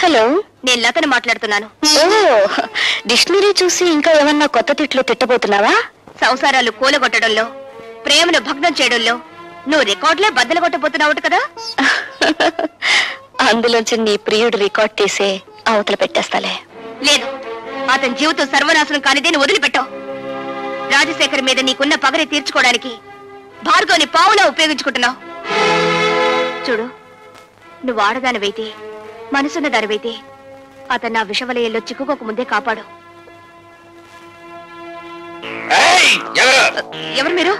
Hello, నేను లతని మాట్లాడుతున్నాను. ఓ, dictionary చూసి ఇంకా ఏమన్నా కొత్త తిట్లు తిట్టబోతున్నావా? సంసారాలు కూలగొట్టడంలో, ప్రేమను భగ్నం చేయడంలో నువ్వు రికార్డులే బద్దలు కొట్టబోతున్నావు కదా. అందులోంచి నీ ప్రియుడు రికార్డ్ తీసే అవతల పెట్టేస్తాలే. లేదు, అతని జీవితం సర్వనాశనం కానిదే నువ్వు వదిలిపెట్టావు. రాజశేఖర్ మీద నీకున్న పగని తీర్చుకోవడానికి భార్గవ్ని పావులా ఉపయోగించుకుంటున్నావు. చూడు, నువ్వు ఆడదానివైతే, మనసున్న దానివైతే అతను నా విషవలయంలో చిక్కుకోక ముందే కాపాడు. ఎవరు మీరు?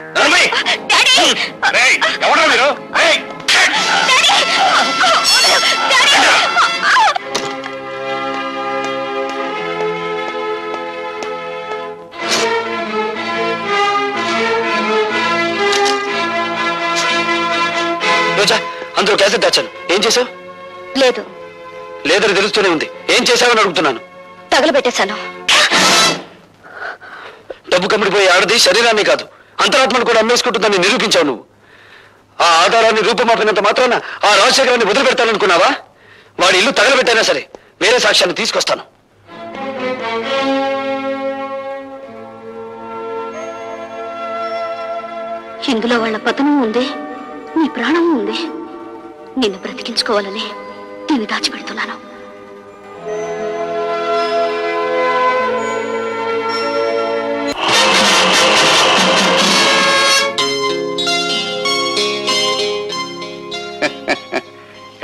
రోజా, అందులో క్యాసెట్ దాచాను. ఏం చేసావు? లేదు. లేదని తెలుస్తూనే ఉంది. ఏం చేశావని అడుగుతున్నాను. తగలబెట్టేశాను. డబ్బు కమ్మిడిపోయే ఆడది శరీరాన్ని కాదు, అంతరాత్మను కూడా అమ్మేసుకుంటుందని నిరూపించావు నువ్వు. ఆ ఆధారాన్ని రూపమాపినంత మాత్రాన ఆ రాజశేఖరాన్ని వదిలిపెడతాననుకున్నావా? వాడి ఇల్లు తగలబెట్టైనా సరే వేరే సాక్ష్యాన్ని తీసుకొస్తాను. ఇందులో వాళ్ళ పతనం ఉంది, నీ ప్రాణం ఉంది. నిన్ను బ్రతికించుకోవాలని నేను దాచిపెడుతున్నాను.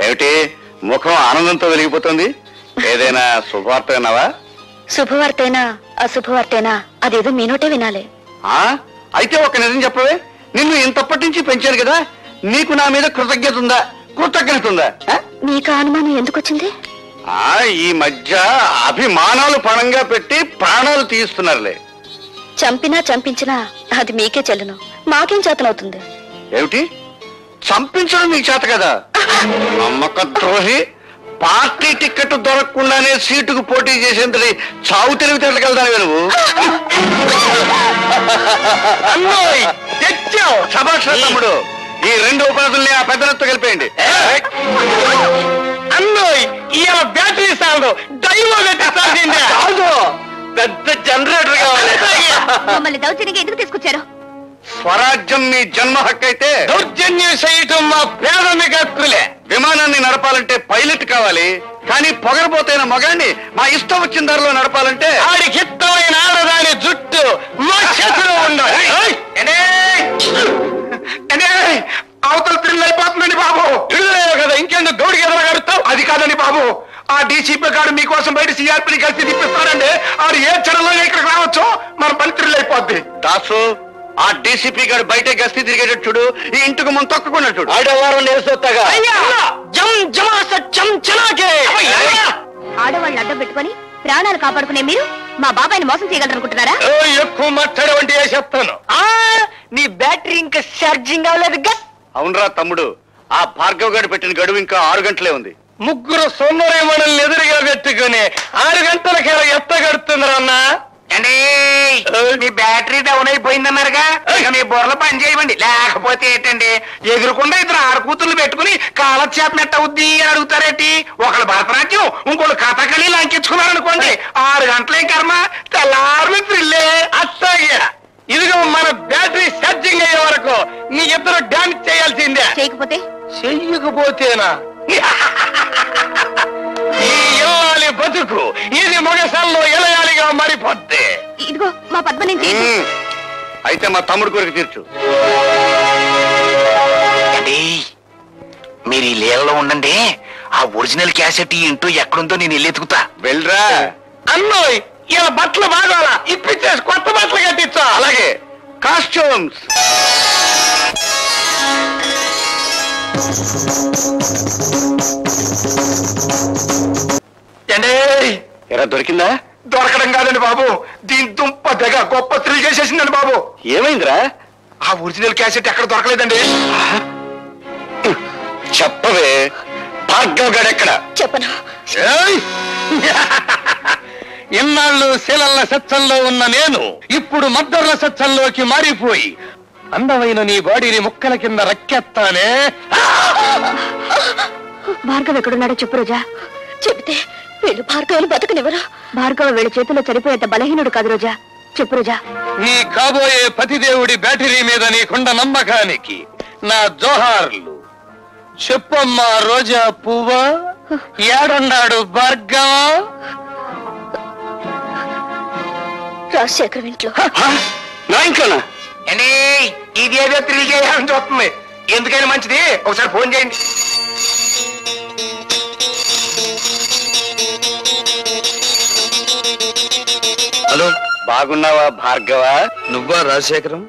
ఏమిటి ముఖం ఆనందంతో వెలిగిపోతుంది? ఏదైనా శుభవార్త విన్నావా? శుభవార్తైనా అశుభవార్తైనా అదేదో మీనోటే వినాలి. అయితే ఒక నిజం చెప్పవే. నిన్ను ఇంతప్పటి నుంచి పెంచాను కదా, నీకు నా మీద కృతజ్ఞత ఉందా? కృతజ్ఞత ఉందా? నీకు అనుమానం ఎందుకు వచ్చింది? ఈ మధ్య అభిమానాలు పణంగా పెట్టి ప్రాణాలు తీస్తున్నారులే. చంపినా చంపించినా అది మీకే చెల్లును, మాకేం చేతనవుతుంది? ఏమిటి చంపించడం నీకు చేత కదా? నమ్మక ద్రోహి. పార్టీ టికెట్ దొరకకుండానే సీటుకు పోటీ చేసేంతటి చావు తెలివితేటకెళ్తాను నువ్వు. శభాష్ తమ్ముడు. ఈ రెండు ఉపాధుల్ని ఆ పెద్దలతో కలిపేయండి. అన్నోయ్, ఇవాళ బ్యాటరీ సాగు పెద్ద జనరేటర్ కావాలి. మమ్మల్ని దౌర్జన్యంగా ఎందుకు తీసుకొచ్చారు? స్వరాజ్యం మీ జన్మ హక్కు అయితే దౌర్జన్యం చేయటం మా ప్రాథమిక హక్కులే. విమానాన్ని నడపాలంటే పైలట్ కావాలి, కానీ పొగరబోతైన మగాన్ని మా ఇష్టం వచ్చిన ధరలో నడపాలంటే ఆడికి ఇష్టమైన ఆడదాని జుట్టు మా చేతిలో ఉండాలి. అవతల థ్రిల్ అయిపోతుందండి బాబు. విడుదలయ్యో కదా, ఇంకెందుకు గౌడికి ఎదురు కడుతావు? అది కాదండి బాబు, ఆ డీసీపీ గారు మీకోసం బయట సిఆర్పీని కలిసి తిప్పిస్తారండి. ఆడు ఏ క్షణంలో ఇక్కడికి రావచ్చో మన పని థ్రిల్ అయిపోద్ది. దాసు, ఆ డీసీపీ గారు బయట గస్తీ తిరిగేటట్టు చూడు, ఈ ఇంటికి ముందు తొక్కుకున్నట్టు చూడు. ఆడవారం నేర్సొత్తగా ఆడవాళ్ళని అడ్డం పెట్టుకుని ప్రాణాలు కాపాడుకునే మీరు మా బాబాయిని మోసం చేయగలరనుకుంటున్నారా? ఎక్కువ మాట్లాడే వంటి చెప్తాను. నీ బ్యాటరీ ఇంకా ఛార్జింగ్ అవ్వలేదు. అవునరా తమ్ముడు, ఆ భార్గవ్ గారు పెట్టిన గడువు ఇంకా 6 గంటలే ఉంది. ముగ్గురు సోమవారం మనల్ని ఎదురుగా పెట్టుకుని 6 గంటలకి ఎత్త గడుతుందరన్నా. మీ బ్యాటరీ డౌన్ అయిపోయిందన్నారుగా, మీ బుర్రలు పని చేయమండి. లేకపోతే ఏంటండి, ఎదురుకుండా 2 ఆడకూతులు పెట్టుకుని కాలక్షేపం అవుద్ది అని అడుగుతారేంటి? ఒకళ్ళు భరతనాట్యం, ఇంకోళ్ళు కథకళి లంకించుకున్నారనుకోండి, 6 గంటలే కర్మ, తెల్లారు థ్రిల్లే. అట్టాగే ఇదిగో మన బ్యాటరీ ఛార్జింగ్ అయ్యే వరకు నీ ఇద్దరు డాన్స్ చేయాల్సిందే. చేయకపోతే? చెయ్యకపోతేనా ఈ ఇల్లాలి బతుకు ఇది మొగసాల్లో ఇలయాలిగా మారిపోద్ది. ఇదిగో మా పద్మ నుంచి. అయితే మా తమ్ముడు కోరిక తీర్చు. మీరు ఈ లీలలో ఉండండి, ఆ ఒరిజినల్ క్యాసెట్ ఈ ఇంటూ ఎక్కడుందో నేను వెళ్ళి ఎతుకుతా. వెళ్ళరా అన్నోయ్, ఇలా బట్టలు బాగాలా ఇప్పించేసి కొత్త బట్టలు కట్టించా. అలాగే కాస్ట్యూమ్స్. ఎరా దొరికిందా? దొరకడం కాదండి బాబు, దీని దుంప దగ్గ గొప్ప థ్రిల్ చేసేసిందండి బాబు. ఏమైందిరా? ఆ ఒరిజినల్ క్యాసెట్ ఎక్కడ దొరకలేదండి. చెప్పవే, భార్గవ్ గారు ఎక్కడ? చెప్పను. ఇన్నాళ్ళు శీలల్ల సత్సంలో ఉన్న నేను ఇప్పుడు మద్దర్ల సత్సంలోకి మారిపోయి అందమైన నీ బాడీని ముక్కల కింద రక్కెత్తానే. భార్గవ్ ఎక్కడున్నాడో చెప్పు రోజా. చెబితే వీళ్ళు భార్గవను బతకనివ్వరు. భార్గవ వీళ్ళ చేతిలో చనిపోయేంత బలహీనుడు కాదు రోజా. చెప్పు రోజా. నీ కాబోయే పతిదేవుడి బ్యాటరీ మీద నీకుండ నమ్మకానికి నా జోహార్లు. చెప్పమ్మా రోజా పువ్వా, ఏడున్నాడు భార్గవ? రాజశేఖరం ఇంట్లో. నా ఇంట్లోనా? అండి ఇదేదో థ్రిల్ చేయాలని చూస్తుంది. ఎందుకైనా మంచిది ఒకసారి ఫోన్ చేయండి. హలో, బాగున్నావా భార్గవ? నువ్వా రాజశేఖరం?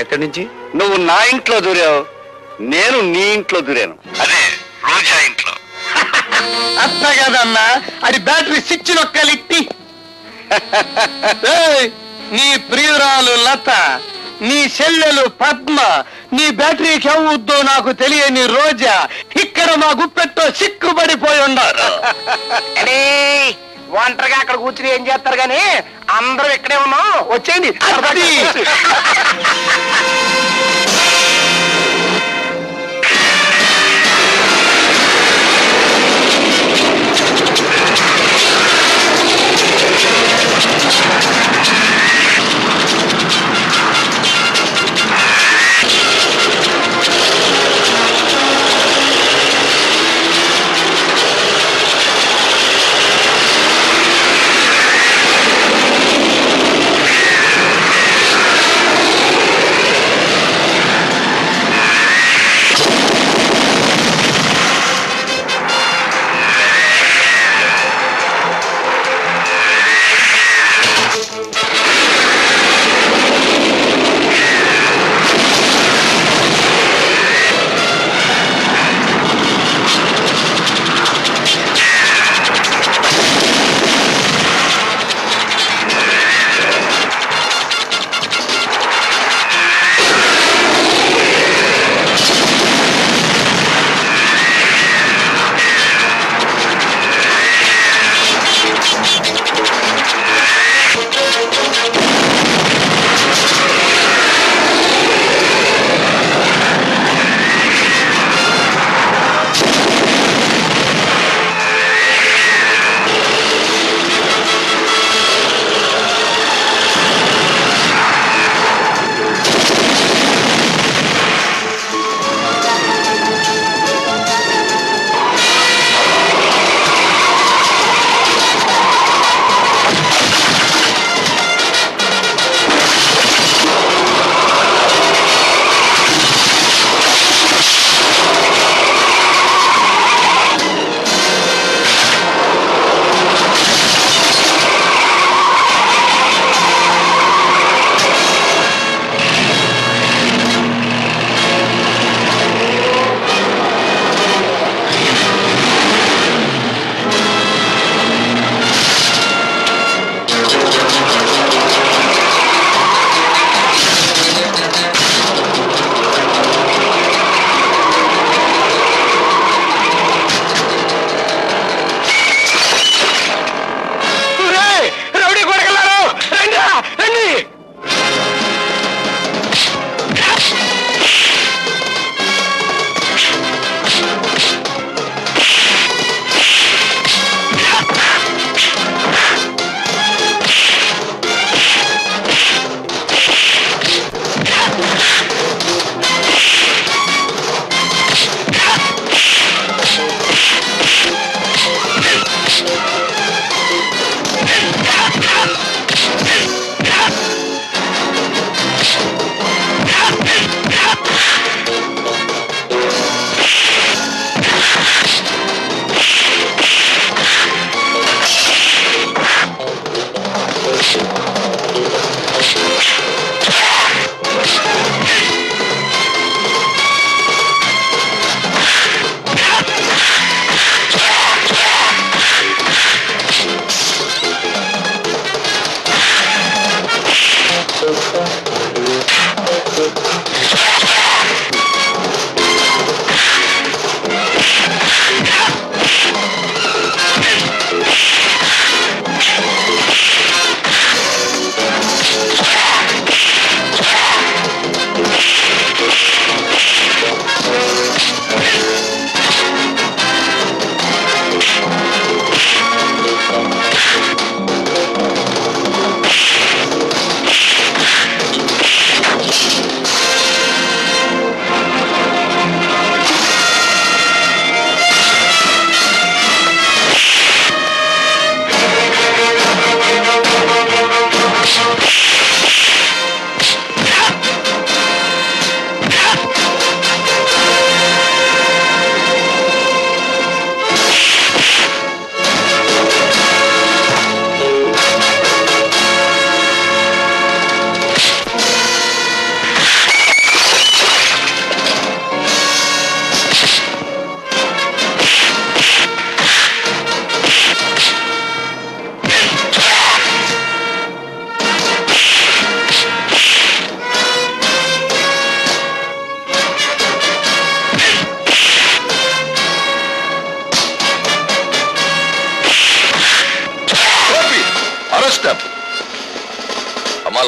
ఎక్కడి నుంచి? నువ్వు నా ఇంట్లో దూరావు, నేను నీ ఇంట్లో దూరాను. అదే రోజా ఇంట్లో. అత్త కదన్నా, అది బ్యాటరీ స్విచ్ నొక్కలిట్టి. నీ ప్రియురాలు లత, నీ చెల్లెలు పద్మ, నీ బ్యాటరీకి అవుద్దో నాకు తెలియని రోజా ఇక్కడ మా గుప్పెట్టో సిక్కుబడిపోయి ఉన్నారు. అడే ఒంటరిగా అక్కడ కూర్చుని ఏం చేస్తారు గాని అందరూ ఇక్కడే ఉన్నాం, వచ్చేయండి.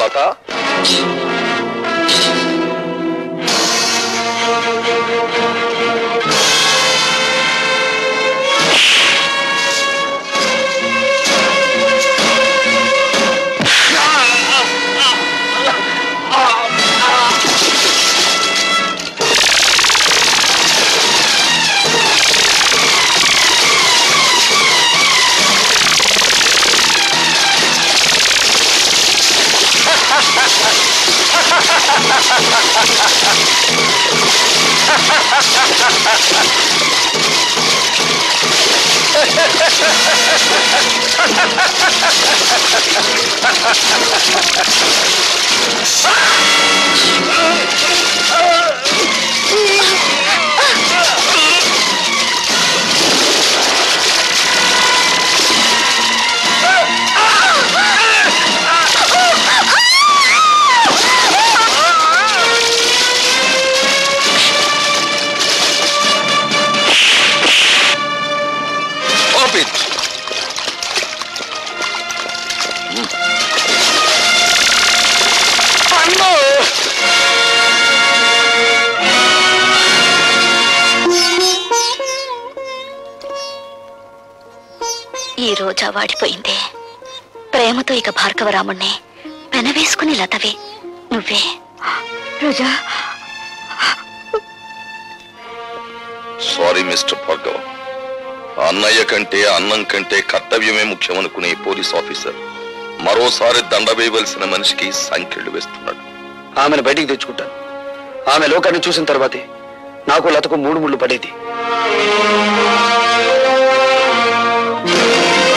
లత? ఈ రోజా వాడిపోయిందే. ప్రేమతో ఇక భార్గవరాముణ్ణి పెనవేసుకుని లతవే నువ్వే. రోజా, సారీ మిస్టర్ భార్గవ. అన్నయ్య కంటే అన్నం కంటే కర్తవ్యమే ముఖ్యమనుకునే పోలీస్ ఆఫీసర్ మరోసారి దండ వేయవలసిన మనిషికి సంఖ్యలు వేస్తున్నాడు. ఆమెను బయటికి తెచ్చుకుంటాను. ఆమె లోకాన్ని చూసిన తర్వాతే నాకు లతకు 3 ముళ్ళు పడేది.